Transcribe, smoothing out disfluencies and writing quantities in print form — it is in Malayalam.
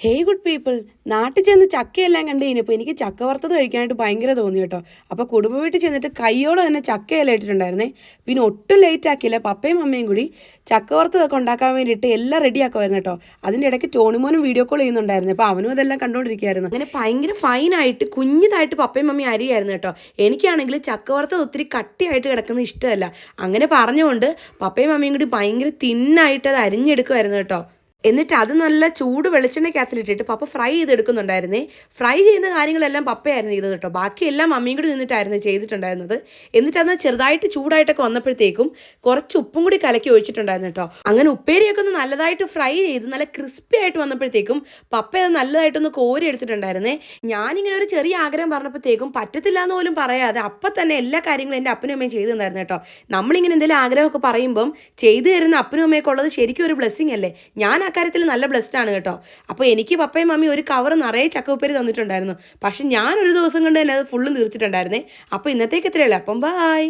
ഹേയ് ഗുഡ് പീപ്പിൾ, നാട്ടിൽ ചെന്ന് ചക്കയെല്ലാം കണ്ടു കഴിഞ്ഞപ്പോൾ എനിക്ക് ചക്ക വറുത്തത് കഴിക്കാനായിട്ട് ഭയങ്കര തോന്നി കേട്ടോ. അപ്പോൾ കുടുംബ വീട്ടിൽ ചെന്നിട്ട് കയ്യോടെ തന്നെ ചക്കയെല്ലാം ഇട്ടിട്ടുണ്ടായിരുന്നേ. പിന്നെ ഒട്ടും ലേറ്റ് ആക്കിയില്ല, പപ്പയും അമ്മയും കൂടി ചക്ക വറുത്തതൊക്കെ ഉണ്ടാക്കാൻ വേണ്ടിയിട്ട് എല്ലാം റെഡി ആക്കുമായിരുന്നു കേട്ടോ. അതിൻ്റെ ഇടയ്ക്ക് ടോണിമോനും വീഡിയോ കോൾ ചെയ്യുന്നുണ്ടായിരുന്നു. അപ്പോൾ അവനും അതെല്ലാം കണ്ടുകൊണ്ടിരിക്കുകയായിരുന്നു. അങ്ങനെ ഭയങ്കര ഫൈനായിട്ട് കുഞ്ഞിതായിട്ട് പപ്പയും മമ്മി അരിയായിരുന്നു കേട്ടോ. എനിക്കാണെങ്കിൽ ചക്ക വറുത്തത് ഒത്തിരി കട്ടിയായിട്ട് കിടക്കുന്നത് ഇഷ്ടമല്ല. അങ്ങനെ പറഞ്ഞുകൊണ്ട് പപ്പയും മമ്മിയും കൂടി ഭയങ്കര തിന്നായിട്ട് അത് അരിഞ്ഞെടുക്കുമായിരുന്നു കേട്ടോ. എന്നിട്ട് അത് നല്ല ചൂട് വെളിച്ചെണ്ണയ്ക്കകത്തിലിട്ടിട്ട് പപ്പ ഫ്രൈ ചെയ്തെടുക്കുന്നുണ്ടായിരുന്നേ. ഫ്രൈ ചെയ്യുന്ന കാര്യങ്ങളെല്ലാം പപ്പയായിരുന്നു ചെയ്തത് കേട്ടോ. ബാക്കിയെല്ലാം മമ്മിയും കൂടി നിന്നിട്ടായിരുന്നു ചെയ്തിട്ടുണ്ടായിരുന്നത്. എന്നിട്ട് അത് ചെറുതായിട്ട് ചൂടായിട്ടൊക്കെ വന്നപ്പോഴത്തേക്കും കുറച്ച് ഉപ്പും കൂടി കലക്കി ഒഴിച്ചിട്ടുണ്ടായിരുന്നു കേട്ടോ. അങ്ങനെ ഉപ്പേരിയൊക്കെ ഒന്ന് നല്ലതായിട്ട് ഫ്രൈ ചെയ്ത് നല്ല ക്രിസ്പി ആയിട്ട് വന്നപ്പോഴത്തേക്കും പപ്പ അത് നല്ലതായിട്ടൊന്ന് കോരി എടുത്തിട്ടുണ്ടായിരുന്നേ. ഞാനിങ്ങനെ ഒരു ചെറിയ ആഗ്രഹം പറഞ്ഞപ്പോഴത്തേക്കും പറ്റത്തില്ല എന്ന് പോലും പറയാതെ അപ്പം തന്നെ എല്ലാ കാര്യങ്ങളും എൻ്റെ അപ്പനും അമ്മയും ചെയ്തു തന്നായിരുന്നു കേട്ടോ. നമ്മളിങ്ങനെ എന്തെങ്കിലും ആഗ്രഹമൊക്കെ പറയുമ്പം ചെയ്തു തരുന്ന അപ്പനും അമ്മയൊക്കെ ഉള്ളത് ശരിക്കും ഒരു ബ്ലെസ്സിങ് അല്ലേ. ഞാൻ കാര്യത്തിൽ നല്ല ബ്ലെസ്ഡ് ആണ് കേട്ടോ. അപ്പോൾ എനിക്ക് പപ്പയും മമ്മി ഒരു കവർ നിറയെ ചക്കപ്പേരി തന്നിട്ടുണ്ടായിരുന്നു. പക്ഷെ ഞാൻ ഒരു ദിവസം കൊണ്ട് തന്നെ അത് ഫുള്ളും തീർത്തിട്ടുണ്ടായിരുന്നേ. അപ്പോൾ ഇന്നത്തേക്ക് ഇത്രയേ ഉള്ളൂ. അപ്പം ബൈ.